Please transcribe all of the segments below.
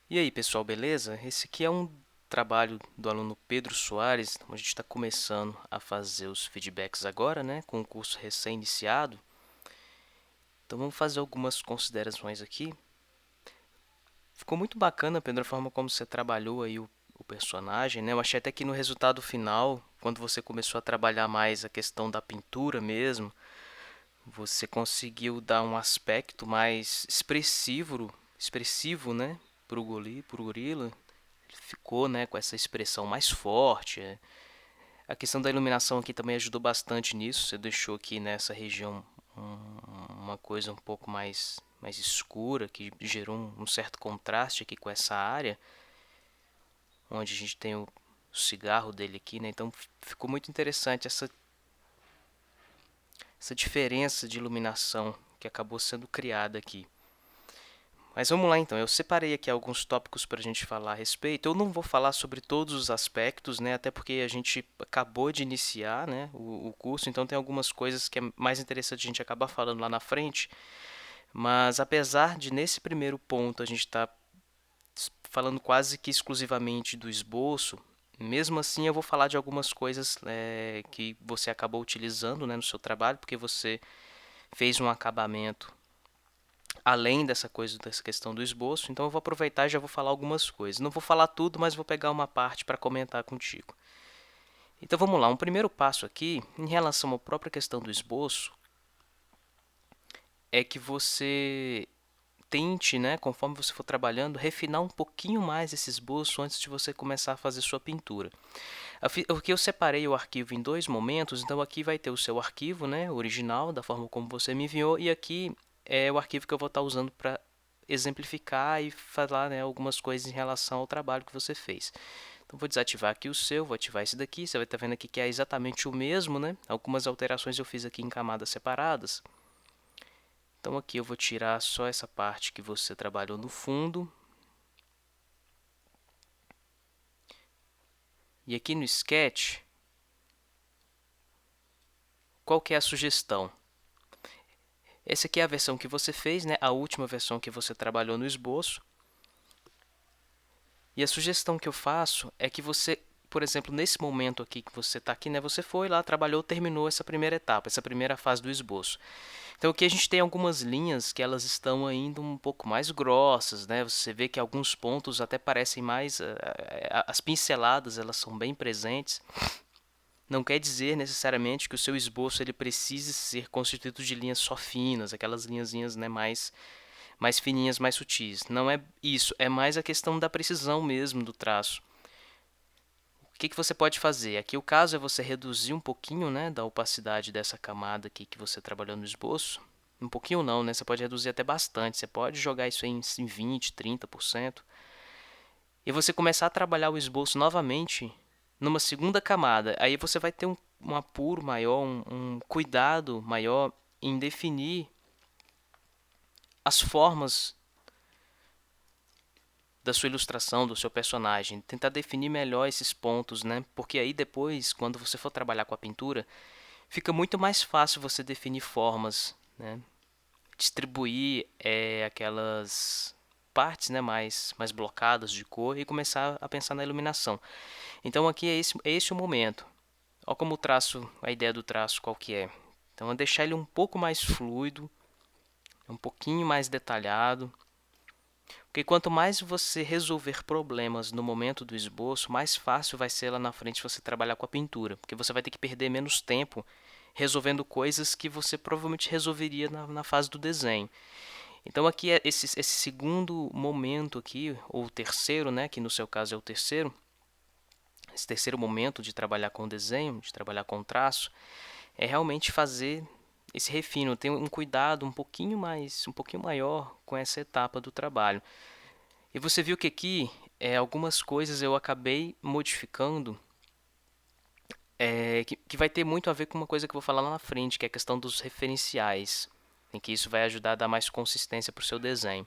E aí, pessoal, beleza? Esse aqui é um trabalho do aluno Pedro Soares. A gente está começando a fazer os feedbacks agora, né, com o curso recém-iniciado. Então vamos fazer algumas considerações aqui. Ficou muito bacana, Pedro, a forma como você trabalhou aí o personagem, né? Eu achei até que no resultado final, quando você começou a trabalhar mais a questão da pintura mesmo, você conseguiu dar um aspecto mais expressivo, né, pro gorila. Ele ficou, né, com essa expressão mais forte. A questão da iluminação aqui também ajudou bastante nisso. Você deixou aqui nessa região uma coisa um pouco mais escura, que gerou um certo contraste aqui com essa área, onde a gente tem o cigarro dele aqui, né? Então ficou muito interessante essa diferença de iluminação que acabou sendo criada aqui. Mas vamos lá então, eu separei aqui alguns tópicos para a gente falar a respeito. Eu não vou falar sobre todos os aspectos, né? Até porque a gente acabou de iniciar, né, o curso, então tem algumas coisas que é mais interessante a gente acabar falando lá na frente. Mas apesar de nesse primeiro ponto a gente estar falando quase que exclusivamente do esboço, mesmo assim eu vou falar de algumas coisas que você acabou utilizando, né, no seu trabalho, porque você fez um acabamento além dessa questão do esboço, então eu vou aproveitar e já vou falar algumas coisas. Não vou falar tudo, mas vou pegar uma parte para comentar contigo. Então vamos lá, um primeiro passo aqui, em relação à própria questão do esboço, é que você tente, né, conforme você for trabalhando, refinar um pouquinho mais esse esboço antes de você começar a fazer sua pintura. Porque eu separei o arquivo em dois momentos, então aqui vai ter o seu arquivo, né, original, da forma como você me enviou, e aqui é o arquivo que eu vou estar usando para exemplificar e falar, né, algumas coisas em relação ao trabalho que você fez. Então vou desativar aqui o seu, vou ativar esse daqui, você vai estar vendo aqui que é exatamente o mesmo, né? Algumas alterações eu fiz aqui em camadas separadas. Então aqui eu vou tirar só essa parte que você trabalhou no fundo. E aqui no Sketch, qual que é a sugestão? Essa aqui é a versão que você fez, né? A última versão que você trabalhou no esboço. E a sugestão que eu faço é que você, por exemplo, nesse momento aqui que você está aqui, né? Você foi lá, trabalhou, terminou essa primeira etapa, essa primeira fase do esboço. Então aqui a gente tem algumas linhas que elas estão ainda um pouco mais grossas, né? Você vê que alguns pontos até parecem mais, as pinceladas elas são bem presentes. Não quer dizer necessariamente que o seu esboço ele precise ser constituído de linhas só finas, aquelas linhazinhas, né, mais fininhas, mais sutis. Não é isso, é mais a questão da precisão mesmo do traço. O que você pode fazer? Aqui o caso é você reduzir um pouquinho, né, da opacidade dessa camada aqui que você trabalhou no esboço. Um pouquinho não, né? Você pode reduzir até bastante. Você pode jogar isso aí em 20, 30%. E você começar a trabalhar o esboço novamente numa segunda camada. Aí você vai ter um apuro maior, um cuidado maior em definir as formas da sua ilustração, do seu personagem, tentar definir melhor esses pontos, né? Porque aí depois, quando você for trabalhar com a pintura, fica muito mais fácil você definir formas, né? Distribuir aquelas partes, né, mais blocadas de cor e começar a pensar na iluminação. Então aqui é esse o momento. Olha como o traço, a ideia do traço qual que é. Então é deixar ele um pouco mais fluido, um pouquinho mais detalhado. Porque quanto mais você resolver problemas no momento do esboço, mais fácil vai ser lá na frente você trabalhar com a pintura. Porque você vai ter que perder menos tempo resolvendo coisas que você provavelmente resolveria na fase do desenho. Então aqui é esse segundo momento aqui, ou o terceiro, né, que no seu caso é o terceiro, esse terceiro momento de trabalhar com desenho, de trabalhar com traço, é realmente fazer esse refino, ter um cuidado um pouquinho maior com essa etapa do trabalho. E você viu que aqui algumas coisas eu acabei modificando, que vai ter muito a ver com uma coisa que eu vou falar lá na frente, que é a questão dos referenciais, em que isso vai ajudar a dar mais consistência para o seu desenho.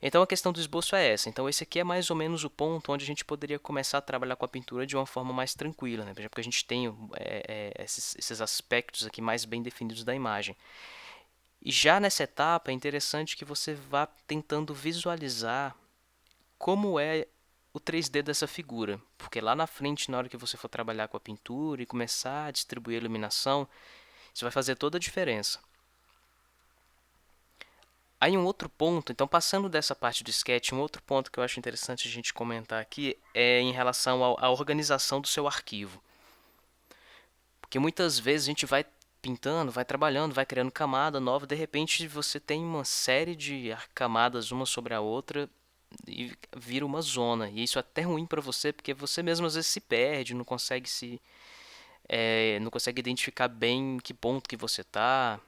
Então a questão do esboço é essa. Então esse aqui é mais ou menos o ponto onde a gente poderia começar a trabalhar com a pintura de uma forma mais tranquila, né? Por exemplo, porque a gente tem esses aspectos aqui mais bem definidos da imagem. E já nessa etapa é interessante que você vá tentando visualizar como é o 3D dessa figura, porque lá na frente, na hora que você for trabalhar com a pintura e começar a distribuir a iluminação, isso vai fazer toda a diferença. Aí um outro ponto, então passando dessa parte do sketch, um outro ponto que eu acho interessante a gente comentar aqui é em relação à organização do seu arquivo. Porque muitas vezes a gente vai pintando, vai trabalhando, vai criando camada nova, de repente você tem uma série de camadas uma sobre a outra e vira uma zona. E isso é até ruim para você, porque você mesmo às vezes se perde, não consegue não consegue identificar bem que ponto que você está.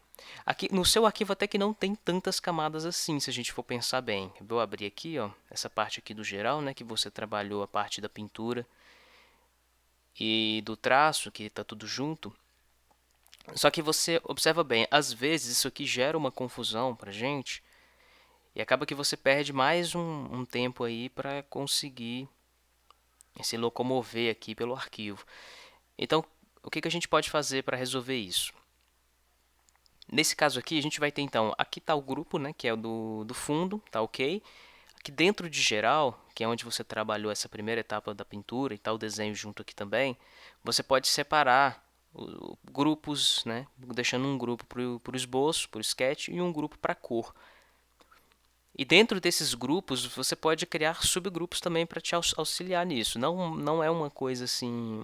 Aqui no seu arquivo até que não tem tantas camadas assim, se a gente for pensar bem. Eu vou abrir aqui, ó, essa parte aqui do geral, né, que você trabalhou a parte da pintura e do traço, que está tudo junto. Só que você observa bem, às vezes isso aqui gera uma confusão pra gente e acaba que você perde mais um tempo aí para conseguir se locomover aqui pelo arquivo. Então, o que a gente pode fazer para resolver isso? Nesse caso aqui, a gente vai ter então, aqui está o grupo, né, que é o do fundo, tá ok? Aqui dentro de geral, que é onde você trabalhou essa primeira etapa da pintura e tá o desenho junto aqui também, você pode separar grupos, né, deixando um grupo para o esboço, para o sketch, e um grupo para a cor. E dentro desses grupos, você pode criar subgrupos também para te auxiliar nisso. Não é uma coisa assim,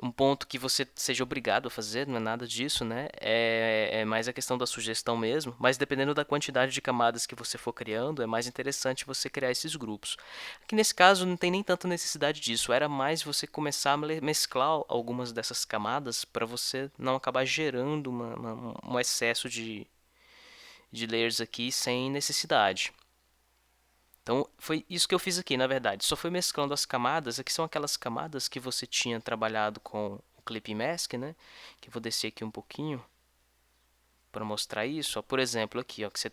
um ponto que você seja obrigado a fazer, não é nada disso, né? É mais a questão da sugestão mesmo, mas dependendo da quantidade de camadas que você for criando, é mais interessante você criar esses grupos. Aqui nesse caso não tem nem tanta necessidade disso, era mais você começar a mesclar algumas dessas camadas para você não acabar gerando um excesso de layers aqui sem necessidade. Então, foi isso que eu fiz aqui, na verdade. Só fui mesclando as camadas. Aqui são aquelas camadas que você tinha trabalhado com o Clip Mask, né? Que eu vou descer aqui um pouquinho para mostrar isso. Ó, por exemplo, aqui, ó, que você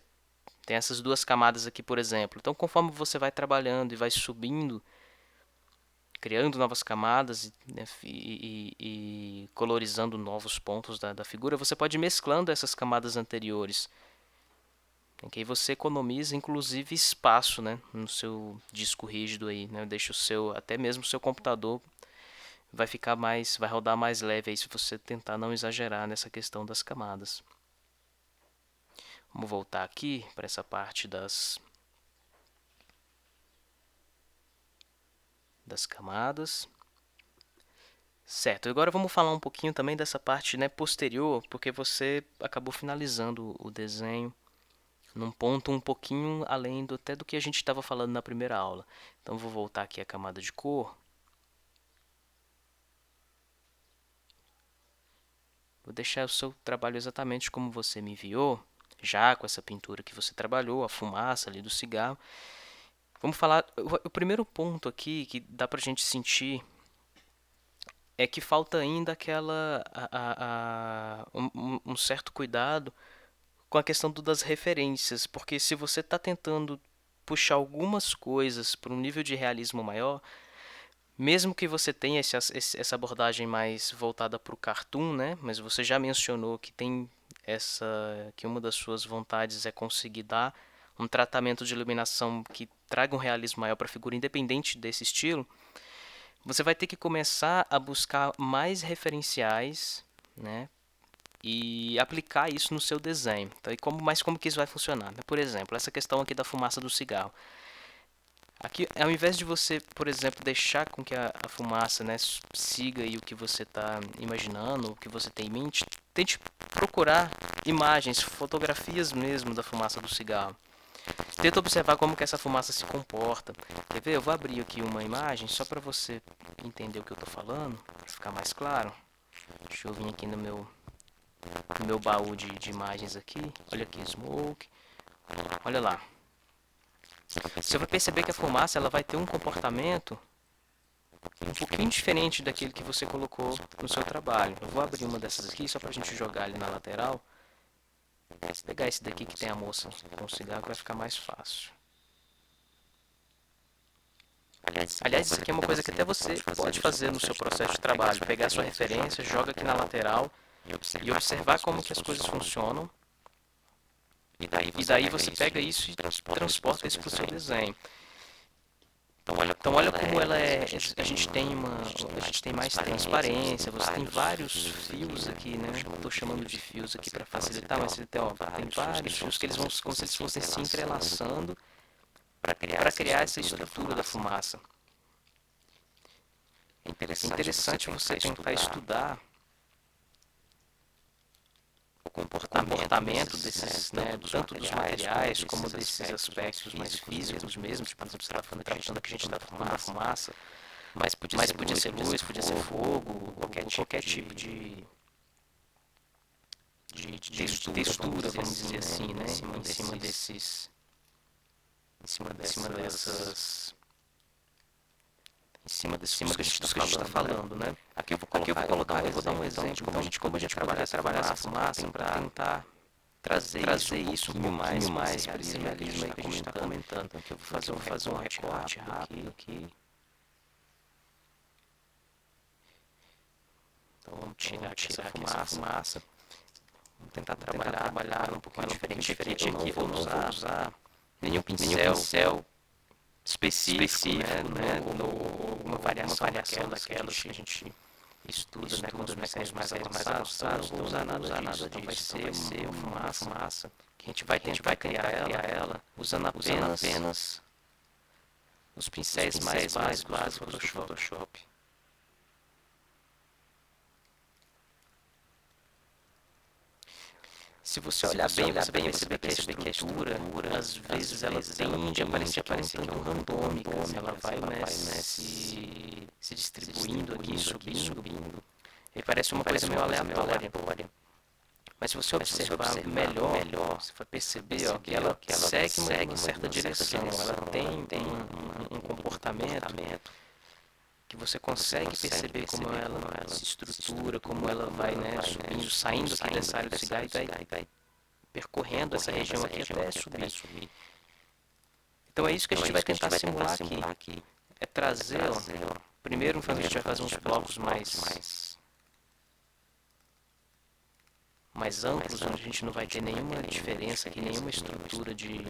tem essas duas camadas aqui, por exemplo. Então, conforme você vai trabalhando e vai subindo, criando novas camadas né, e colorizando novos pontos da figura, você pode ir mesclando essas camadas anteriores. Que aí você economiza inclusive espaço, né, no seu disco rígido aí, né? Deixa o seu, até mesmo o seu computador vai ficar mais, vai rodar mais leve aí se você tentar não exagerar nessa questão das camadas. Vamos voltar aqui para essa parte das camadas. Certo, agora vamos falar um pouquinho também dessa parte, né, posterior, porque você acabou finalizando o desenho num ponto um pouquinho além até do que a gente estava falando na primeira aula. Então vou voltar aqui à camada de cor. Vou deixar o seu trabalho exatamente como você me enviou, já com essa pintura que você trabalhou, a fumaça ali do cigarro. Vamos falar, o primeiro ponto aqui que dá pra gente sentir é que falta ainda um certo cuidado com a questão das referências, porque se você está tentando puxar algumas coisas para um nível de realismo maior, mesmo que você tenha essa abordagem mais voltada para o cartoon, né? Mas você já mencionou que tem que uma das suas vontades é conseguir dar um tratamento de iluminação que traga um realismo maior para a figura, independente desse estilo. Você vai ter que começar a buscar mais referenciais, né? E aplicar isso no seu desenho. Então, mas como que isso vai funcionar? Por exemplo, essa questão aqui da fumaça do cigarro. Aqui, ao invés de você, por exemplo, deixar com que a fumaça, né, siga aí o que você está imaginando, o que você tem em mente, tente procurar imagens, fotografias mesmo da fumaça do cigarro. Tenta observar como que essa fumaça se comporta. Quer ver? Eu vou abrir aqui uma imagem só para você entender o que eu estou falando, para ficar mais claro. Deixa eu vir aqui no meu baú de imagens aqui. Olha aqui, smoke. Olha lá. Você vai perceber que a fumaça ela vai ter um comportamento um pouquinho diferente daquele que você colocou no seu trabalho. Eu vou abrir uma dessas aqui só para a gente jogar ali na lateral. Vou pegar esse daqui que tem a moça com o cigarro que vai ficar mais fácil. Aliás, isso aqui é uma coisa que até você pode fazer no seu processo de trabalho. Pegar a sua referência, joga aqui na lateral e observar como que as coisas funcionam. E daí você pega isso e transporta isso para o seu desenho. Então olha como ela é, a gente tem mais transparência, você tem vários fios aqui, né? Estou chamando de fios aqui para facilitar, mas você tem, ó, tem vários fios que eles vão como se eles fossem se entrelaçando para criar essa estrutura da fumaça. É interessante você tentar estudar o comportamento desses, né, tanto dos materiais como desses aspectos mais físicos mesmo, tipo, você está falando que a gente está falando da fumaça, mas podia ser luz, podia ser fogo, qualquer tipo de textura, vamos dizer assim, né, em cima desses que a gente está falando, né? Aqui eu vou dar um exemplo de como a gente trabalhar essa fumaça para tentar trazer isso um pouquinho mais para esse realismo aí que a gente está comentando. Então aqui eu vou fazer um recorte rápido aqui. Então vamos tirar aqui essa fumaça. Vamos tentar trabalhar um pouquinho diferente aqui. Eu não vou usar nenhum pincel específico, né, ou alguma variação daquelas que a gente estuda, né, com os pincéis mais avançados, não vou usar nada disso. Então vai ser uma fumaça que a gente vai tentar criar ela usando apenas os pincéis mais básicos do Photoshop. Se você olhar bem, você vai perceber que a estrutura, às vezes, ela tende a parecer um tanto randômica, ela vai, né, se distribuindo aqui, subindo, e parece uma coisa meio aleatória. Mas se você observar melhor, você vai perceber, ó, que ela segue uma certa direção, ela tem um comportamento que você consegue perceber como ela se estrutura, como ela vai, né, subindo, saindo aqui dessa área do cigarro e vai percorrendo essa região aqui até subir. Então é isso que a gente vai tentar simular aqui. É trazer, ó, primeiro a gente vai fazer uns blocos mais amplos, onde a gente não vai ter nenhuma diferença aqui, nenhuma estrutura de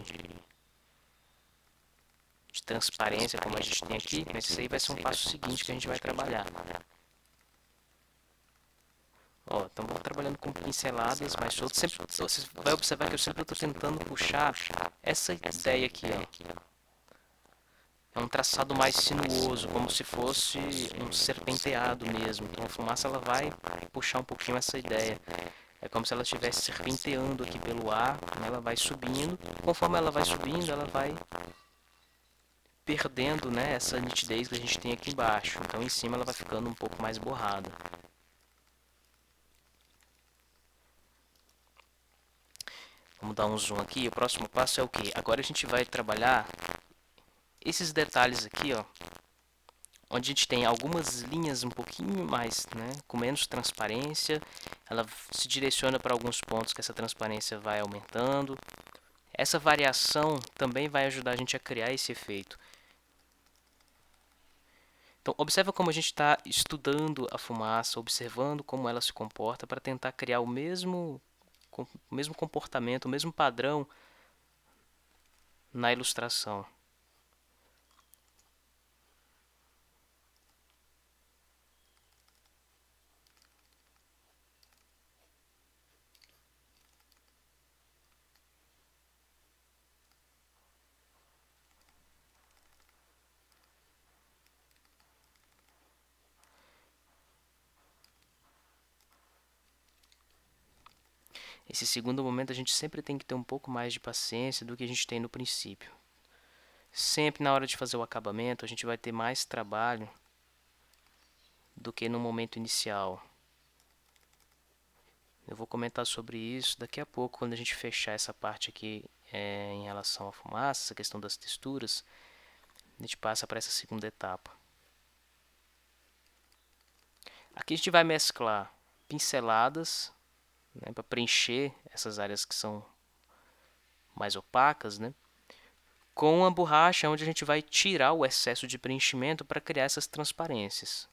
transparência como a gente tem aqui, mas isso aí vai ser um passo seguinte que a gente vai trabalhar. Ó, então vou trabalhando com pinceladas mais soltas. Sempre, você vai observar que eu sempre estou tentando puxar essa ideia aqui, ó. É um traçado mais sinuoso, como se fosse um serpenteado mesmo. Então a fumaça ela vai puxar um pouquinho essa ideia. É como se ela estivesse serpenteando aqui pelo ar, né? Ela vai subindo. Conforme ela vai subindo, ela vai perdendo, né, essa nitidez que a gente tem aqui embaixo. Então em cima ela vai ficando um pouco mais borrada. Vamos dar um zoom aqui. O próximo passo é o que? Agora a gente vai trabalhar esses detalhes aqui, ó, onde a gente tem algumas linhas um pouquinho mais, né, com menos transparência. Ela se direciona para alguns pontos que essa transparência vai aumentando. Essa variação também vai ajudar a gente a criar esse efeito. Então, observa como a gente está estudando a fumaça, observando como ela se comporta para tentar criar o mesmo comportamento, o mesmo padrão na ilustração. Esse segundo momento a gente sempre tem que ter um pouco mais de paciência do que a gente tem no princípio. Sempre na hora de fazer o acabamento a gente vai ter mais trabalho do que no momento inicial. Eu vou comentar sobre isso daqui a pouco, quando a gente fechar essa parte aqui em relação à fumaça, essa questão das texturas, a gente passa para essa segunda etapa. Aqui a gente vai mesclar pinceladas, né, para preencher essas áreas que são mais opacas, né, com a borracha, onde a gente vai tirar o excesso de preenchimento para criar essas transparências.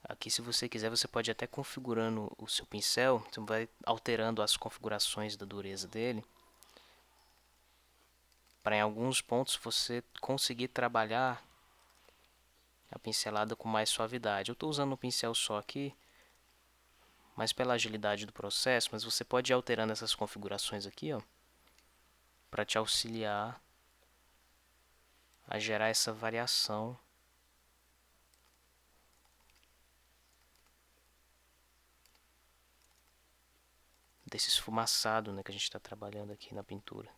Aqui, se você quiser, você pode até configurando o seu pincel, você vai alterando as configurações da dureza dele, para em alguns pontos você conseguir trabalhar a pincelada com mais suavidade. Eu estou usando um pincel só aqui, mas pela agilidade do processo, mas você pode ir alterando essas configurações aqui, ó, para te auxiliar a gerar essa variação desse esfumaçado, né, que a gente está trabalhando aqui na pintura.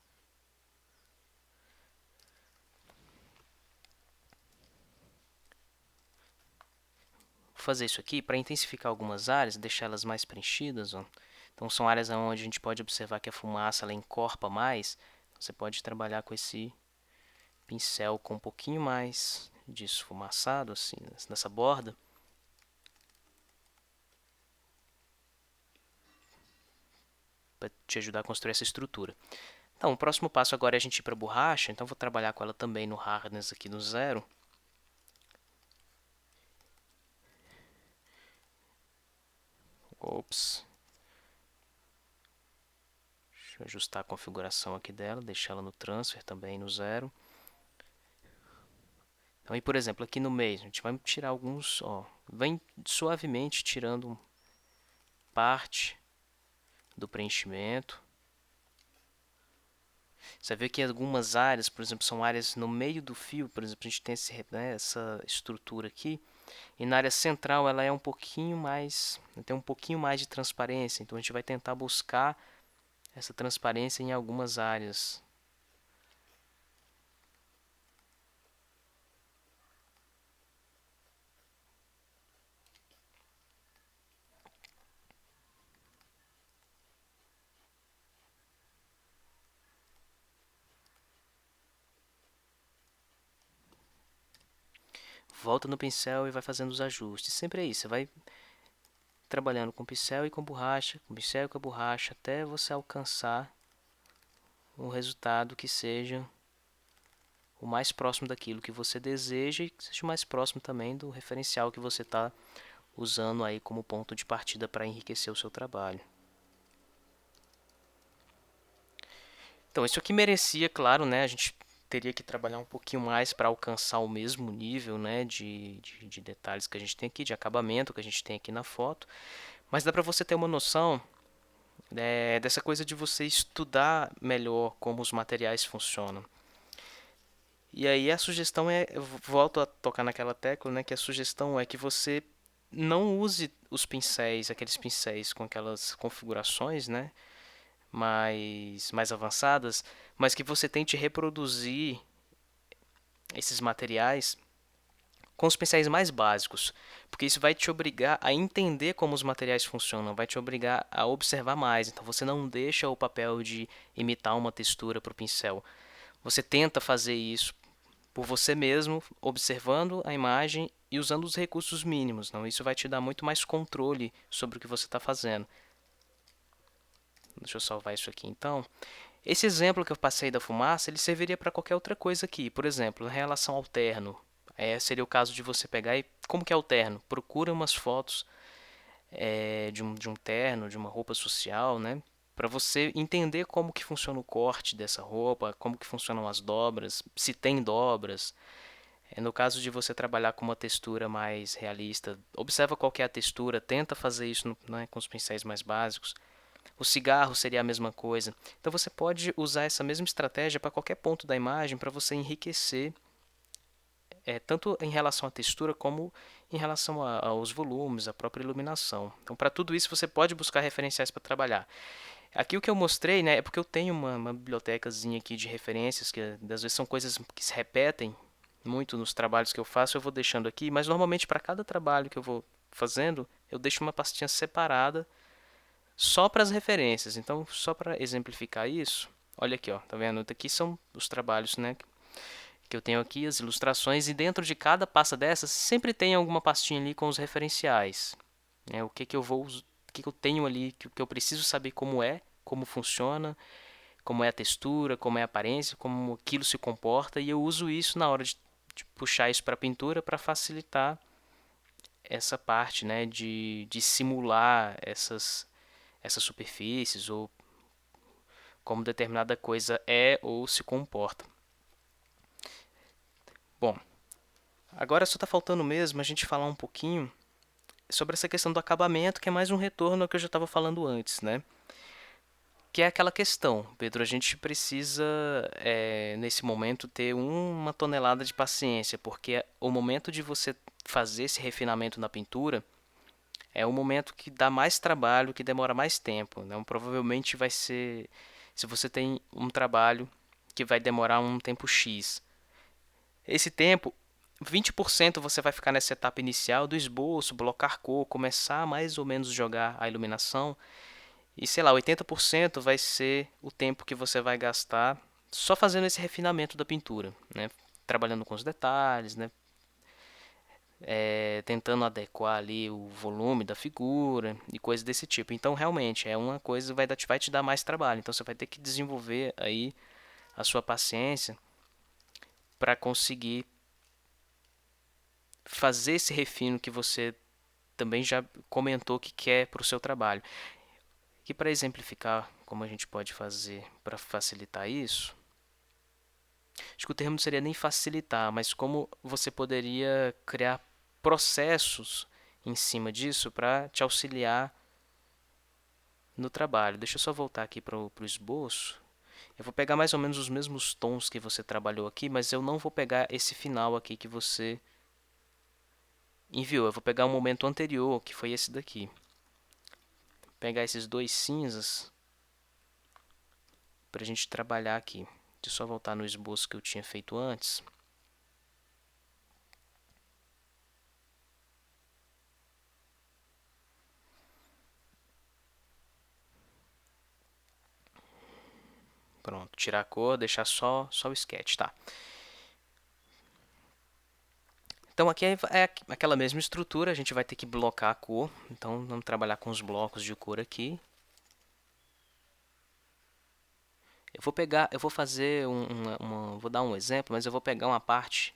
Vou fazer isso aqui para intensificar algumas áreas, deixar elas mais preenchidas, ó. Então são áreas onde a gente pode observar que a fumaça ela encorpa mais. Você pode trabalhar com esse pincel com um pouquinho mais de esfumaçado, assim, nessa borda, para te ajudar a construir essa estrutura. Então, o próximo passo agora é a gente ir para a borracha, então vou trabalhar com ela também no hardness aqui no 0. Ops. Deixa eu ajustar a configuração aqui dela, deixar ela no transfer também no 0. Então, aí, por exemplo, aqui no meio, a gente vai tirar alguns, ó, vem suavemente tirando parte do preenchimento. Você vê que algumas áreas, por exemplo, são áreas no meio do fio, por exemplo, a gente tem né, essa estrutura aqui, e na área central ela é um pouquinho mais, tem um pouquinho mais de transparência, então a gente vai tentar buscar essa transparência em algumas áreas. Volta no pincel e vai fazendo os ajustes. Sempre é isso, você vai trabalhando com pincel e com borracha, com pincel e com a borracha, até você alcançar um resultado que seja o mais próximo daquilo que você deseja e que seja o mais próximo também do referencial que você está usando aí como ponto de partida para enriquecer o seu trabalho. Então, isso aqui merecia, claro, né, a gente teria que trabalhar um pouquinho mais para alcançar o mesmo nível, né, de detalhes que a gente tem aqui, de acabamento que a gente tem aqui na foto, mas dá para você ter uma noção dessa coisa de você estudar melhor como os materiais funcionam. E aí a sugestão é, eu volto a tocar naquela tecla, né, que a sugestão é que você não use os pincéis, aqueles pincéis com aquelas configurações, né, mais avançadas, mas que você tente reproduzir esses materiais com os pincéis mais básicos, porque isso vai te obrigar a entender como os materiais funcionam, vai te obrigar a observar mais. Então você não deixa o papel de imitar uma textura para o pincel. Você tenta fazer isso por você mesmo, observando a imagem e usando os recursos mínimos. Não, isso vai te dar muito mais controle sobre o que você está fazendo. Deixa eu salvar isso aqui então. Esse exemplo que eu passei da fumaça, ele serviria para qualquer outra coisa aqui. Por exemplo, em relação ao terno. Seria o caso de você pegar e... Como que é o terno? Procura umas fotos de um terno, de uma roupa social, né? Para você entender como que funciona o corte dessa roupa, como que funcionam as dobras, se tem dobras. No caso de você trabalhar com uma textura mais realista, observa qual que é a textura, tenta fazer isso né, com os pincéis mais básicos. O cigarro seria a mesma coisa. Então você pode usar essa mesma estratégia para qualquer ponto da imagem para você enriquecer, tanto em relação à textura como em relação aos volumes, à própria iluminação. Então para tudo isso você pode buscar referenciais para trabalhar. Aqui o que eu mostrei, né, é porque eu tenho uma bibliotecazinha aqui de referências que às vezes são coisas que se repetem muito nos trabalhos que eu faço, eu vou deixando aqui, mas normalmente para cada trabalho que eu vou fazendo, eu deixo uma pastinha separada só para as referências. Então, só para exemplificar isso, olha aqui, ó, tá vendo? Aqui são os trabalhos, né, que eu tenho aqui, as ilustrações, e dentro de cada pasta dessas sempre tem alguma pastinha ali com os referenciais, né? O que eu tenho ali, que eu preciso saber como funciona, como é a textura, como é a aparência, como aquilo se comporta, e eu uso isso na hora de puxar isso para a pintura para facilitar essa parte, né, de simular essas superfícies ou como determinada coisa é ou se comporta. Bom, agora só está faltando mesmo a gente falar um pouquinho sobre essa questão do acabamento, que é mais um retorno ao que eu já estava falando antes, né? Que é aquela questão, Pedro, a gente precisa, nesse momento, ter uma tonelada de paciência, porque o momento de você fazer esse refinamento na pintura é o momento que dá mais trabalho, que demora mais tempo, né? Provavelmente vai ser, se você tem um trabalho que vai demorar um tempo X, esse tempo, 20% você vai ficar nessa etapa inicial do esboço, blocar cor, começar mais ou menos jogar a iluminação. E sei lá, 80% vai ser o tempo que você vai gastar só fazendo esse refinamento da pintura, né? Trabalhando com os detalhes, né? Tentando adequar ali o volume da figura e coisas desse tipo. Então, realmente, é uma coisa que vai te dar mais trabalho. Então, você vai ter que desenvolver aí a sua paciência para conseguir fazer esse refino que você também já comentou que quer para o seu trabalho. E para exemplificar como a gente pode fazer para facilitar isso, acho que o termo não seria nem facilitar, mas como você poderia criar processos em cima disso para te auxiliar no trabalho. Deixa eu só voltar aqui para o esboço. Eu vou pegar mais ou menos os mesmos tons que você trabalhou aqui, mas eu não vou pegar esse final aqui que você enviou. Eu vou pegar um momento anterior, que foi esse daqui. Vou pegar esses dois cinzas para a gente trabalhar aqui. Deixa eu só voltar no esboço que eu tinha feito antes. Pronto, tirar a cor, deixar só o sketch, tá? Então aqui é aquela mesma estrutura, a gente vai ter que blocar a cor. Então vamos trabalhar com os blocos de cor aqui. Eu vou fazer vou dar um exemplo, mas eu vou pegar uma parte,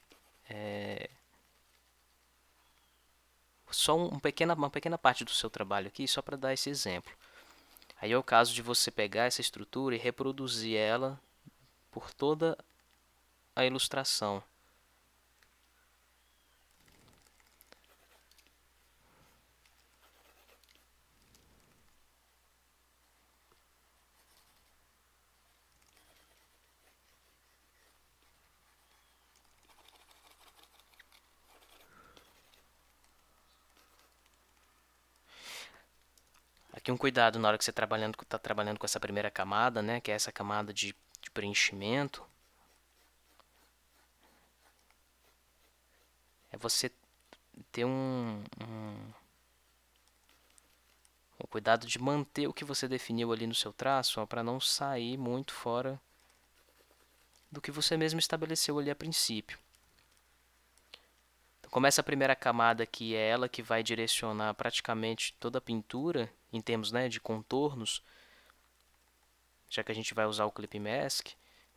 só uma pequena parte do seu trabalho aqui, só para dar esse exemplo. Aí é o caso de você pegar essa estrutura e reproduzir ela por toda a ilustração. Aqui um cuidado na hora que você está trabalhando com essa primeira camada, né, que é essa camada de preenchimento, é você ter o cuidado de manter o que você definiu ali no seu traço, para não sair muito fora do que você mesmo estabeleceu ali a princípio. Então, como essa primeira camada aqui é ela que vai direcionar praticamente toda a pintura, em termos, né, de contornos, já que a gente vai usar o Clip Mask,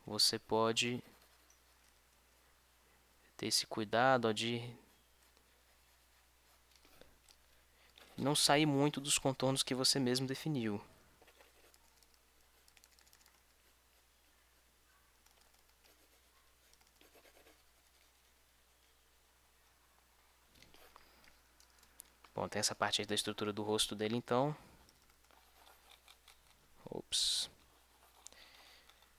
você pode ter esse cuidado ó, de não sair muito dos contornos que você mesmo definiu. Bom, tem essa parte aí da estrutura do rosto dele, então. Ops.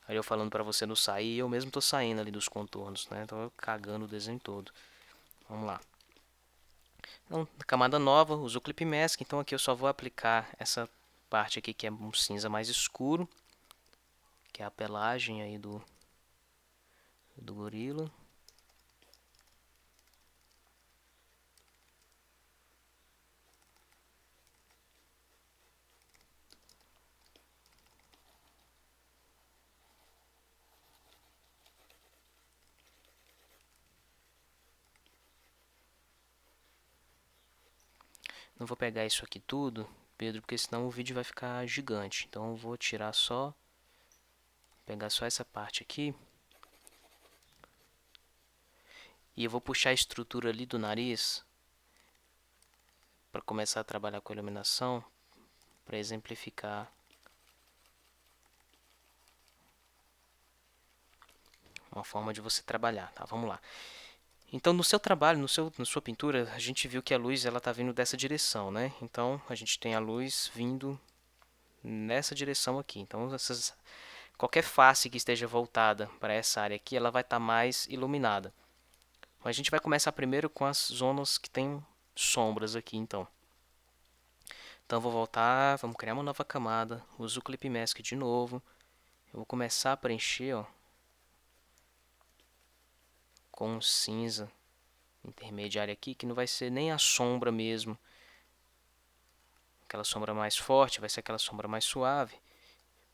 Aí eu falando pra você não sair, eu mesmo tô saindo ali dos contornos, né? Tô cagando o desenho todo. Vamos lá. Então, camada nova, uso o Clip Mask, então aqui eu só vou aplicar essa parte aqui que é um cinza mais escuro, que é a pelagem aí do gorila. Não vou pegar isso aqui tudo, Pedro, porque senão o vídeo vai ficar gigante. Então eu vou tirar só, pegar só essa parte aqui. E eu vou puxar a estrutura ali do nariz para começar a trabalhar com a iluminação, para exemplificar uma forma de você trabalhar, tá? Vamos lá. Então, no seu trabalho, na sua pintura, a gente viu que a luz ela está vindo dessa direção, né? Então, a gente tem a luz vindo nessa direção aqui. Então, qualquer face que esteja voltada para essa área aqui, ela vai estar mais iluminada. Mas a gente vai começar primeiro com as zonas que tem sombras aqui, então. Então, vou voltar, vamos criar uma nova camada, uso o Clip Mask de novo. Eu vou começar a preencher, ó, com um cinza intermediário aqui, que não vai ser nem a sombra mesmo. Aquela sombra mais forte, vai ser aquela sombra mais suave.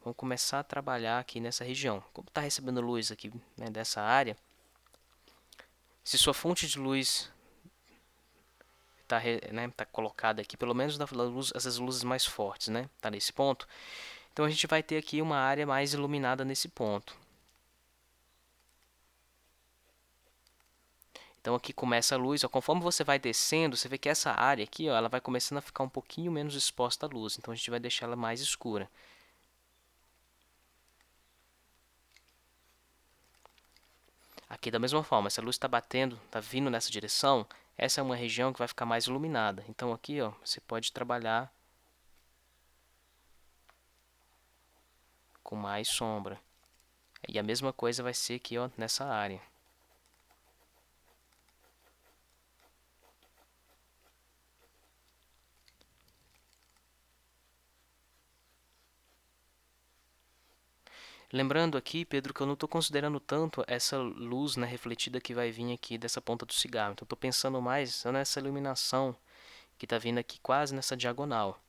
Vamos começar a trabalhar aqui nessa região. Como está recebendo luz aqui, né, dessa área, se sua fonte de luz está, né, tá colocada aqui, pelo menos essas luzes mais fortes, né, tá nesse ponto, então a gente vai ter aqui uma área mais iluminada nesse ponto. Então aqui começa a luz, ó, conforme você vai descendo, você vê que essa área aqui, ó, ela vai começando a ficar um pouquinho menos exposta à luz, então a gente vai deixar ela mais escura. Aqui da mesma forma, se a luz está batendo, está vindo nessa direção, essa é uma região que vai ficar mais iluminada. Então aqui, ó, você pode trabalhar com mais sombra. E a mesma coisa vai ser aqui, ó, nessa área. Lembrando aqui, Pedro, que eu não estou considerando tanto essa luz, né, refletida que vai vir aqui dessa ponta do cigarro. Então estou pensando mais nessa iluminação que está vindo aqui quase nessa diagonal.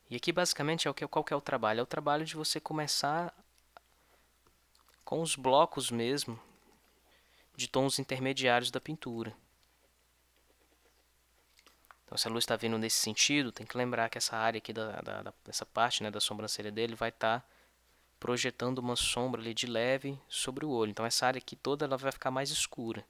E aqui basicamente qual que é o trabalho? É o trabalho de você começar com os blocos mesmo de tons intermediários da pintura. Então, se a luz está vindo nesse sentido, tem que lembrar que essa área aqui, dessa parte, né, da sobrancelha dele, vai estar projetando uma sombra ali de leve sobre o olho. Então, essa área aqui toda ela vai ficar mais escura.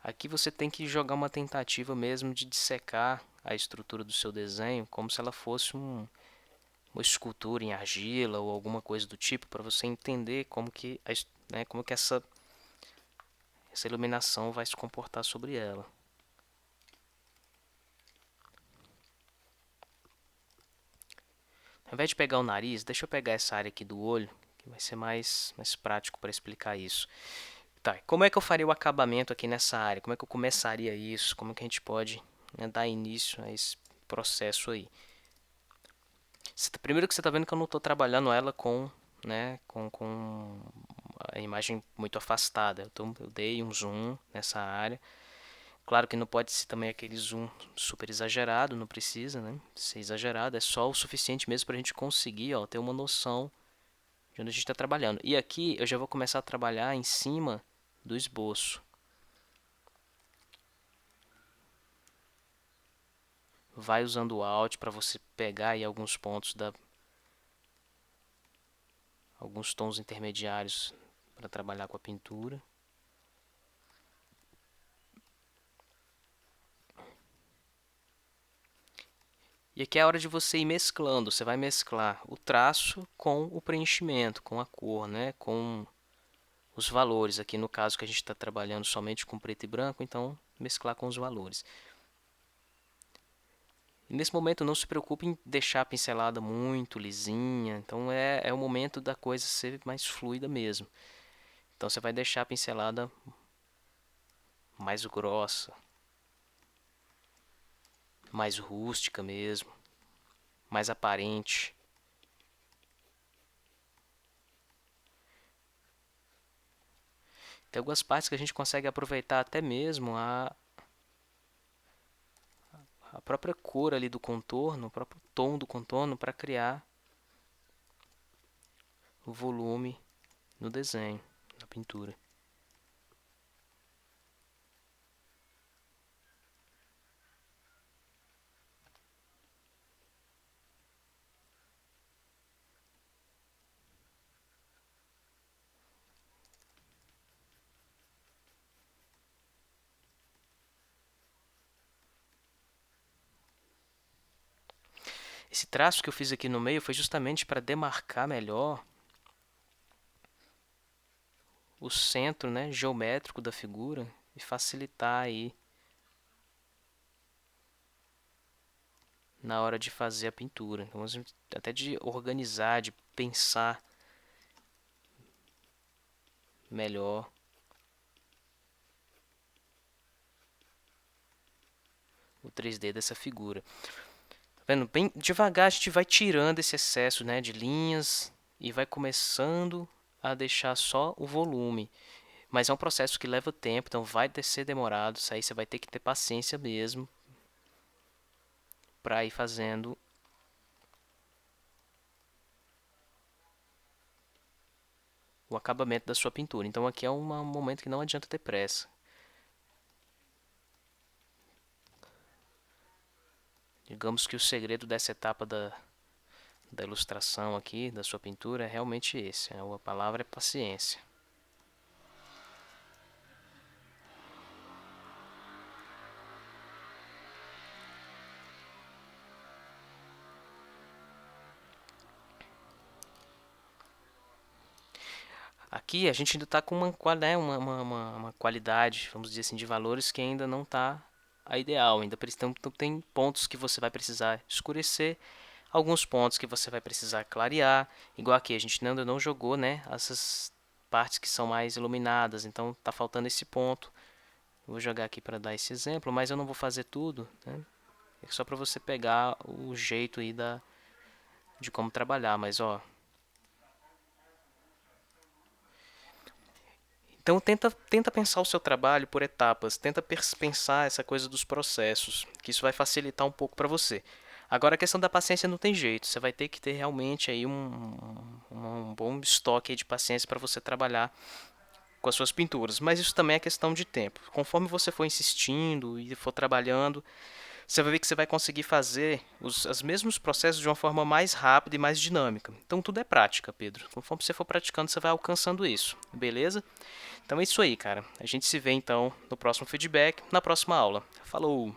Aqui você tem que jogar uma tentativa mesmo de dissecar a estrutura do seu desenho, como se ela fosse uma escultura em argila ou alguma coisa do tipo, para você entender como que, né, como que essa iluminação vai se comportar sobre ela. Ao invés de pegar o nariz, deixa eu pegar essa área aqui do olho, que vai ser mais prático para explicar isso. Tá, como é que eu faria o acabamento aqui nessa área? Como é que eu começaria isso? Como é que a gente pode, né, dar início a esse processo aí? Primeiro que você está vendo que eu não estou trabalhando ela com, né, com a imagem muito afastada. Eu dei um zoom nessa área. Claro que não pode ser também aquele zoom super exagerado, não precisa, né, ser exagerado. É só o suficiente mesmo para a gente conseguir, ó, ter uma noção de onde a gente está trabalhando. E aqui eu já vou começar a trabalhar em cima do esboço. Vai usando o Alt para você pegar aí alguns pontos alguns tons intermediários para trabalhar com a pintura. E aqui é a hora de você ir mesclando. Você vai mesclar o traço com o preenchimento, com a cor, né? Com os valores. Aqui no caso que a gente está trabalhando somente com preto e branco, então mesclar com os valores. E nesse momento não se preocupe em deixar a pincelada muito lisinha. Então é o momento da coisa ser mais fluida mesmo. Então você vai deixar a pincelada mais grossa, mais rústica mesmo, mais aparente. Tem algumas partes que a gente consegue aproveitar até mesmo a própria cor ali do contorno, o próprio tom do contorno para criar o volume no desenho, na pintura. Esse traço que eu fiz aqui no meio foi justamente para demarcar melhor o centro, né, geométrico da figura e facilitar aí na hora de fazer a pintura. Então, até de organizar, de pensar melhor o 3D dessa figura. Tá vendo? Bem devagar a gente vai tirando esse excesso, né, de linhas e vai começando a deixar só o volume. Mas é um processo que leva tempo, então vai ser demorado. Isso aí você vai ter que ter paciência mesmo para ir fazendo o acabamento da sua pintura. Então aqui é um momento que não adianta ter pressa. Digamos que o segredo dessa etapa da ilustração aqui, da sua pintura, é realmente esse. A palavra é paciência. Aqui a gente ainda está com uma qualidade, vamos dizer assim, de valores que ainda não está a ideal. Ainda tem pontos que você vai precisar escurecer, alguns pontos que você vai precisar clarear. Igual aqui, a gente ainda não jogou, né, essas partes que são mais iluminadas, então está faltando esse ponto. Vou jogar aqui para dar esse exemplo, mas eu não vou fazer tudo, né? É só para você pegar o jeito aí de como trabalhar, mas ó. Então tenta pensar o seu trabalho por etapas, tenta pensar essa coisa dos processos, que isso vai facilitar um pouco para você. Agora a questão da paciência não tem jeito, você vai ter que ter realmente aí um bom estoque aí de paciência para você trabalhar com as suas pinturas, mas isso também é questão de tempo. Conforme você for insistindo e for trabalhando, você vai ver que você vai conseguir fazer os mesmos processos de uma forma mais rápida e mais dinâmica. Então tudo é prática, Pedro. Conforme você for praticando, você vai alcançando isso, beleza? Então é isso aí, cara. A gente se vê então no próximo feedback, na próxima aula. Falou!